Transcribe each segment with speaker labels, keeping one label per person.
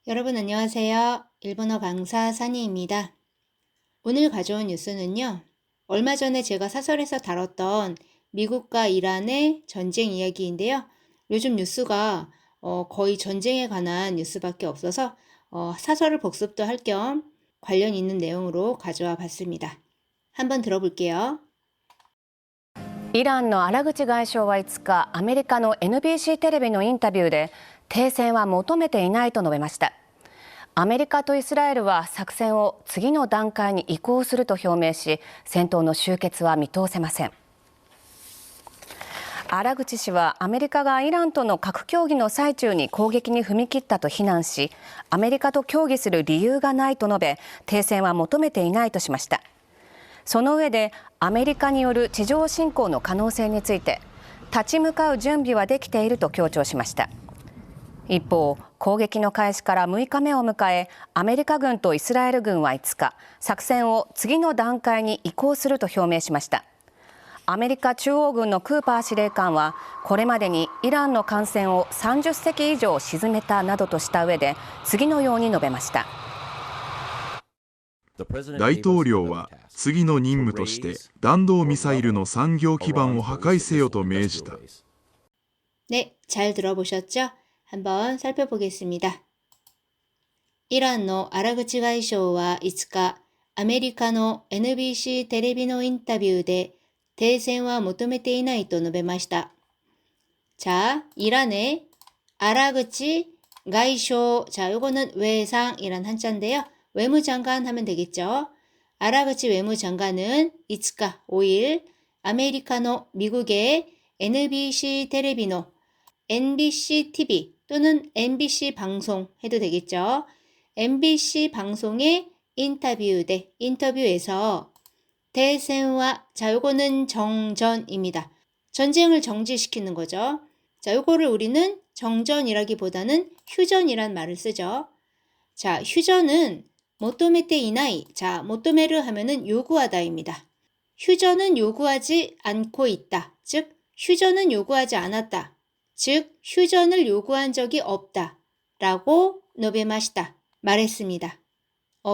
Speaker 1: 여러분 안녕하세요. 일본어 강사 사니입니다. 오늘 가져온 뉴스는요. 얼마 전에 제가 사설에서 다뤘던 미국과 이란의 전쟁 이야기인데요. 요즘 뉴스가 거의 전쟁에 관한 뉴스밖에 없어서 사설을 복습도 할 겸 관련 있는 내용으로 가져와 봤습니다. 한번 들어볼게요.
Speaker 2: イランの荒口外相は5日、アメリカの NBC テレビのインタビューで、停戦は求めていないと述べました。アメリカとイスラエルは作戦を次の段階に移行すると表明し、戦闘の終結は見通せません。荒口氏はアメリカがイランとの核協議の最中に攻撃に踏み切ったと非難し、アメリカと協議する理由がないと述べ、停戦は求めていないとしました。その上でアメリカによる地上侵攻の可能性について立ち向かう準備はできていると強調しました。一方、攻撃の開始から6日目を迎え、アメリカ軍とイスラエル軍は5日、作戦を次の段階に移行すると表明しました。アメリカ中央軍のクーパー司令官は、これまでにイランの艦船を30隻以上沈めたなどとした上で、次のように述べました。
Speaker 3: 大統領は次の任務として弾道ミサイルの産業基盤を破壊せよと命じた。
Speaker 1: 네, 잘 들어보셨죠? 한번 살펴보겠습니다. イランの荒口外相は5日、アメリカの NBC テレビのインタビューで停戦は求めていないと述べました。자, 이란의 아라그치 가이쇼. 자, 요거는 외상이란 한자인데요. 외무장관 하면 되겠죠. 아라그치 외무장관은 5일 아메리카노 미국의 NBC 테레비노 NBC TV 또는 MBC 방송 해도 되겠죠. MBC 방송의 인터뷰에서 대센화, 자 요거는 정전입니다. 전쟁을 정지시키는 거죠. 자 요거를 우리는 정전이라기보다는 휴전이란 말을 쓰죠. 자 휴전은 모토메테 이나이, 자 모토메르 하면은 요구하다입니다. 휴전은 요구하지 않고 있다. 즉 휴전은 요구하지 않았다. 즉 휴전을 요구한 적이 없다. 라고 노베마시다. 말했습니다.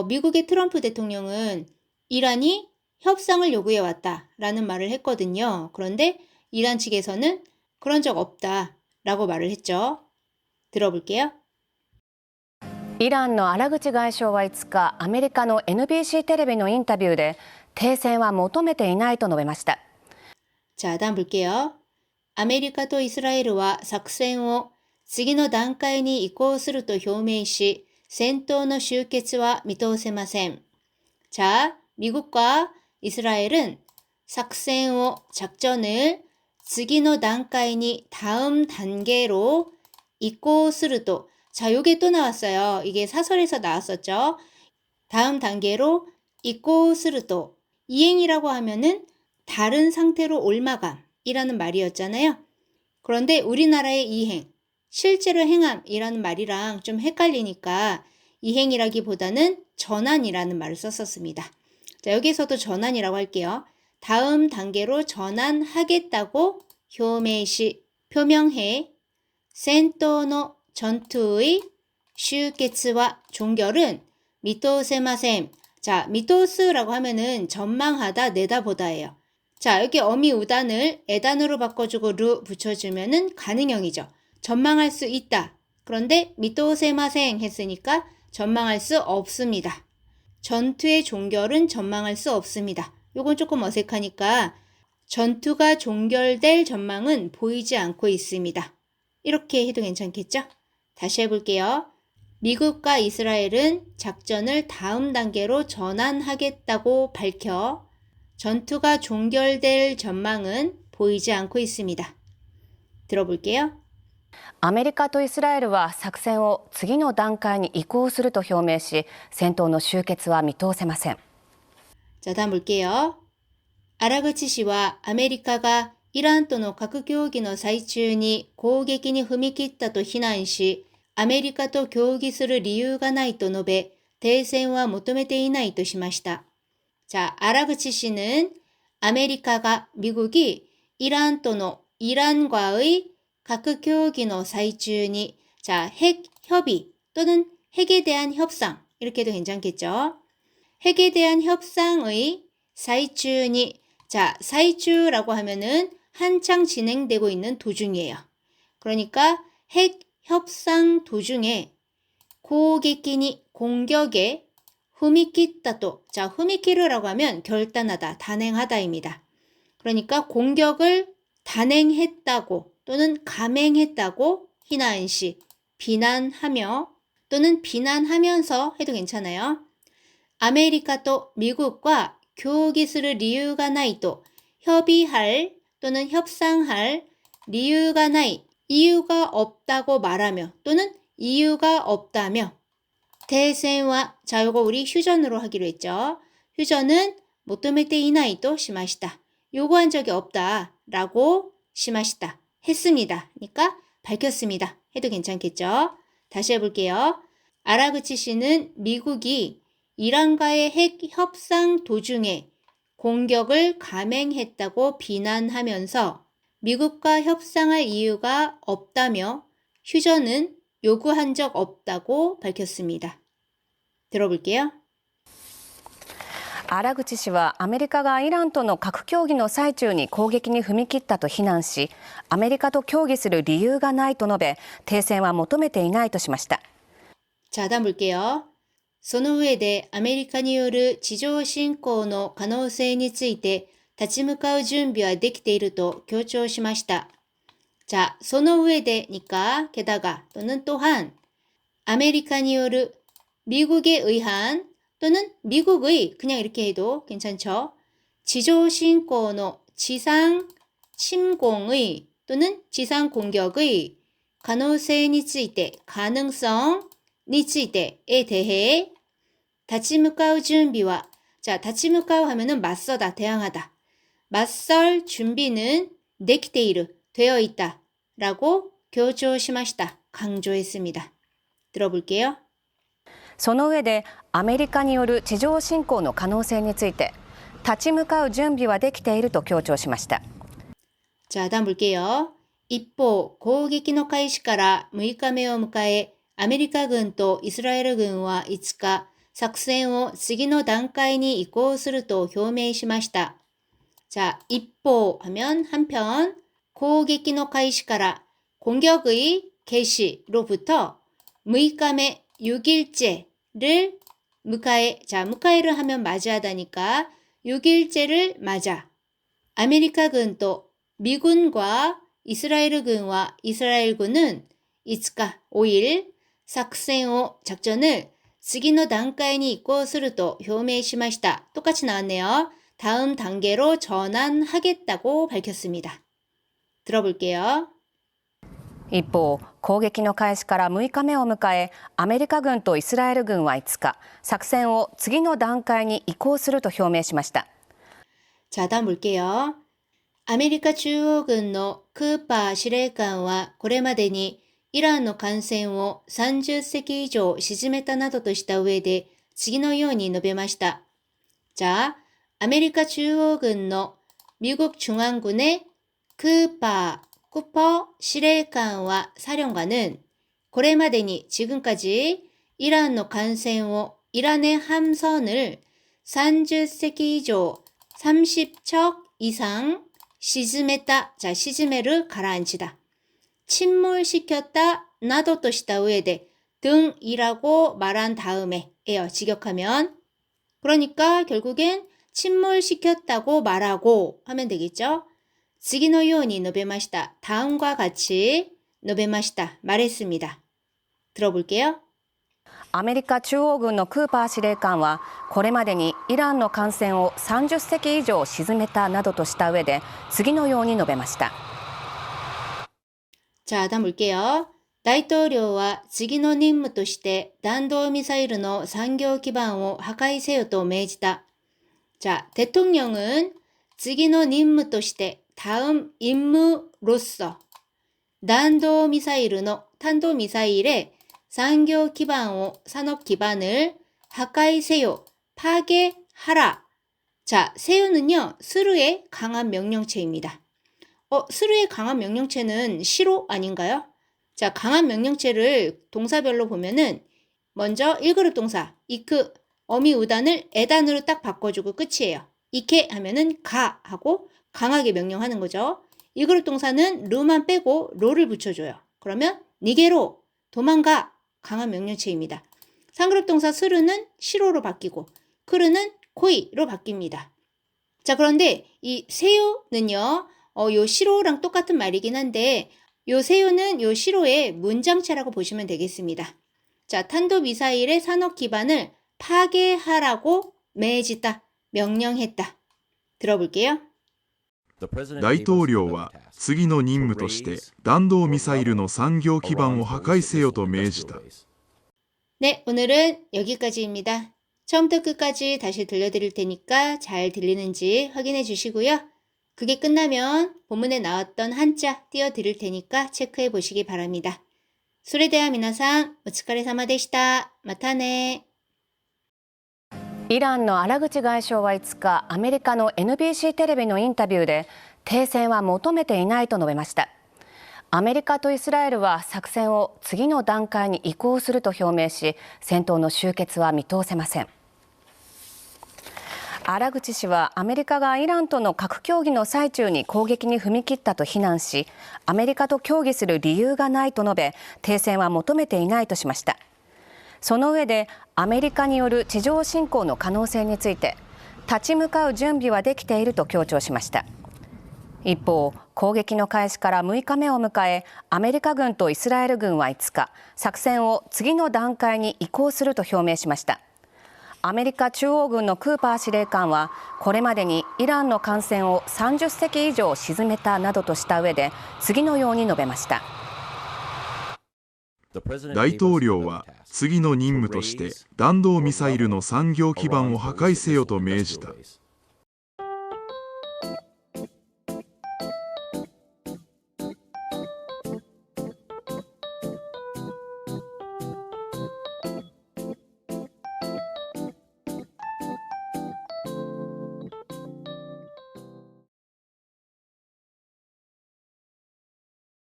Speaker 1: 미국의 트럼프 대통령은 이란이 협상을 요구해 왔다 라는 말을 했거든요. 그런데 이란 측에서는 그런 적 없다 라고 말을 했죠. 들어볼게요.
Speaker 2: イランの荒口外相は5日、アメリカの NBC テレビのインタビューで、停戦は求めていないと述べました。
Speaker 1: 자, 다음 볼게요. 아메리카 또 이스라엘과 작戦を次の段階に移行すると表明し、戦闘の終結は見通せません。 자, 미국과 이스라엘은 작전을 次の段階に 다음 단계로 移行すると. 자, 요게 또 나왔어요. 이게 사설에서 나왔었죠. 다음 단계로 移行すると. 이행이라고 하면은 다른 상태로 옮아감이라는 말이었잖아요. 그런데 우리나라의 이행, 실제로 행함이라는 말이랑 좀 헷갈리니까 이행이라기보다는 전환이라는 말을 썼었습니다. 자, 여기서도 전환이라고 할게요. 다음 단계로 전환하겠다고 표명해 센토노 전투의 슈케츠와 종결은 미토세마셈. 자, 미토스라고 하면은 전망하다, 내다보다예요. 자, 여기 어미우단을 에단으로 바꿔주고 루 붙여주면은 가능형이죠. 전망할 수 있다. 그런데 미토세마생 했으니까 전망할 수 없습니다. 전투의 종결은 전망할 수 없습니다. 요건 조금 어색하니까 전투가 종결될 전망은 보이지 않고 있습니다. 이렇게 해도 괜찮겠죠? 다시 해볼게요. 미국과 이스라엘은 작전을 다음 단계로 전환하겠다고 밝혀 전투가 종결될 전망은 보이지 않고 있습니다. 들어볼게요.
Speaker 2: アメリカとイスラエルは作戦を次の段階に移行すると表明し、戦闘の終結は見通せません。
Speaker 1: 자, 다음 볼게요. 아라그치 씨와 아메리카가 이란との核協議の最中に攻撃に踏み切ったと非難し、アメリカと協議する理由がないと述べ、停戦は求めていないとしました. 자, 아라그치 씨는 아메리카가 미국이 이란과의核協議の最中に, 자, 핵 협의 또는 핵에 대한 협상 이렇게도 괜찮겠죠. 핵에 대한 협상의 사이주니 자, 사이주라고 하면은 한창 진행되고 있는 도중이에요. 그러니까 핵 협상 도중에 고객기니 공격에 후미키타도 자, 후미키르라고 하면 결단하다, 단행하다입니다. 그러니까 공격을 단행했다고 또는 감행했다고 희난시 비난하며 또는 비난하면서 해도 괜찮아요. 아메리카도 미국과 교기스를 이유가 나이도 협의할 또는 협상할 이유가 나이 이유가 없다고 말하며 또는 이유가 없다며 대세와 자 요거 우리 휴전으로 하기로 했죠. 휴전은 모토메테 이나이도 시마시다. 요구한 적이 없다 라고 시마시다. 했습니다. 그러니까 밝혔습니다. 해도 괜찮겠죠. 다시 해볼게요. 아라그치 씨는 미국이 이란과의 핵 협상 도중에 공격을 감행했다고 비난하면서 미국과 협상할 이유가 없다며 휴전은 요구한 적 없다고 밝혔습니다. 들어볼게요.
Speaker 2: 荒口氏はアメリカがイランとの核協議の最中に攻撃に踏み切ったと非難し、アメリカと協議する理由がないと述べ、停戦は求めていないとしました。
Speaker 1: 자, 다음 볼게요. その上でアメリカによる地上侵攻の可能性について立ち向かう準備はできていると強調しました。 자, その上で니까 게다가 또는 또한 아메리카による 미국에 의한 또는 미국의 그냥 이렇게 해도 괜찮죠. 지조 신고의 지상 침공의 또는 지상 공격의 가능성에 ついて 가능성에 ついて에 대해 다치무카우 준비와 자, 다치무카우 하면은 맞서다, 대항하다. 맞설 준비는 데키테이르 되어 있다 라고強調しました. 강조했습니다. 들어볼게요.
Speaker 2: その上でアメリカによる地上侵攻の可能性について立ち向かう準備はできていると強調しました。
Speaker 1: 자, 다음 볼게요.一方、攻撃の開始から6日目を迎え、アメリカ軍とイスラエル軍は5日、作戦を次の段階に移行すると表明しました。 자,一方 하면 한편, 攻撃の開始から 공격의 개시로부터 6일째 6일째를 무카에 자, 무카에를 하면 맞이하다니까 6일째를 맞아. 아메리카군 또 미군과 이스라엘군과 이스라엘군은 5일 5일 작戦を 작전을 次の段階に移行すると表明しました. 똑같이 나왔네요. 다음 단계로 전환하겠다고 밝혔습니다. 들어볼게요.
Speaker 2: 一方、攻撃の開始から6日目を迎え、アメリカ軍とイスラエル軍は5日、作戦を次の段階に移行すると表明しました。
Speaker 1: 자, 다음 볼게요. 아메리카 중央軍の クーパー司令官はこれまでにイランの艦船を30隻以上沈めたなどとした上で次のように述べました. 자, 아메리카 중央軍の 미국 중앙군의 쿠퍼司令官와 사령관은 これまでに 지금까지 이란의艦船を 이란의 함선을 30隻以上 30척 이상 시즈메다 자 시즈메를 가라앉히다. 침몰시켰다 나도とした上で 등이라고 말한 다음에 에요. 직역하면 그러니까 결국엔 침몰시켰다고 말하고 하면 되겠죠. 次のように述べました. 다음과 같이 述べました. 말했습니다. 들어볼게요.
Speaker 2: アメリカ中央軍のクーパー司令官はこれまでにイランの艦船を30隻以上沈めたなどとした上で次のように述べました。
Speaker 1: 자, 다음 볼게요. 大統領は次の任務として弾道ミサイルの産業基盤を破壊せよと命じた. 자, 대통령은 次の任務として 다음 임무로서 탄도미사일의産業 기반을 산업 기반을 하카이세요 파괴하라. 자, 세요는요 스루의 강한 명령체입니다. 스루의 강한 명령체는 시로 아닌가요? 자, 강한 명령체를 동사별로 보면은 먼저 1그룹 동사 이크 어미 우단을 에단으로 딱 바꿔주고 끝이에요. 이케 하면은 가 하고 강하게 명령하는 거죠. 2그룹 동사는 루만 빼고 로를 붙여줘요. 그러면 니게로 도망가 강한 명령체입니다. 3그룹 동사 스르는 시로로 바뀌고 크르는 코이로 바뀝니다. 자, 그런데 이 세요는요, 요 시로랑 똑같은 말이긴 한데 요 세요는 요 시로의 문장체라고 보시면 되겠습니다. 자, 탄도미사일의 산업 기반을 파괴하라고命じた, 명령했다. 들어볼게요.
Speaker 3: 大統領は次の任務として弾道ミサイルの産業基盤を破壊せよと命じた。
Speaker 1: 네, 오늘은 여기까지입니다. 처음부터 끝까지 다시 들려드릴 테니까 잘 들리는지 확인해 주시고요. 그게 끝나면 본문에 나왔던 한자 띄워드릴 테니까 체크해 보시기 바랍니다. それでは皆さん、お疲れ様でした。またね。
Speaker 2: イランの荒口外相は5日、アメリカの NBC テレビのインタビューで停戦は求めていないと述べました。アメリカとイスラエルは作戦を次の段階に移行すると表明し、戦闘の終結は見通せません。荒口氏はアメリカがイランとの核協議の最中に攻撃に踏み切ったと非難し、アメリカと協議する理由がないと述べ、停戦は求めていないとしました。その上でアメリカによる地上侵攻の可能性について立ち向かう準備はできていると強調しました。一方、攻撃の開始から6日目を迎え、アメリカ軍とイスラエル軍は5日、作戦を次の段階に移行すると表明しました。アメリカ中央軍のクーパー司令官は、これまでにイランの艦船を30隻以上沈めたなどとした上で、次のように述べました。
Speaker 3: 大統領は次の任務として弾道ミサイルの産業基盤を破壊せよと命じた。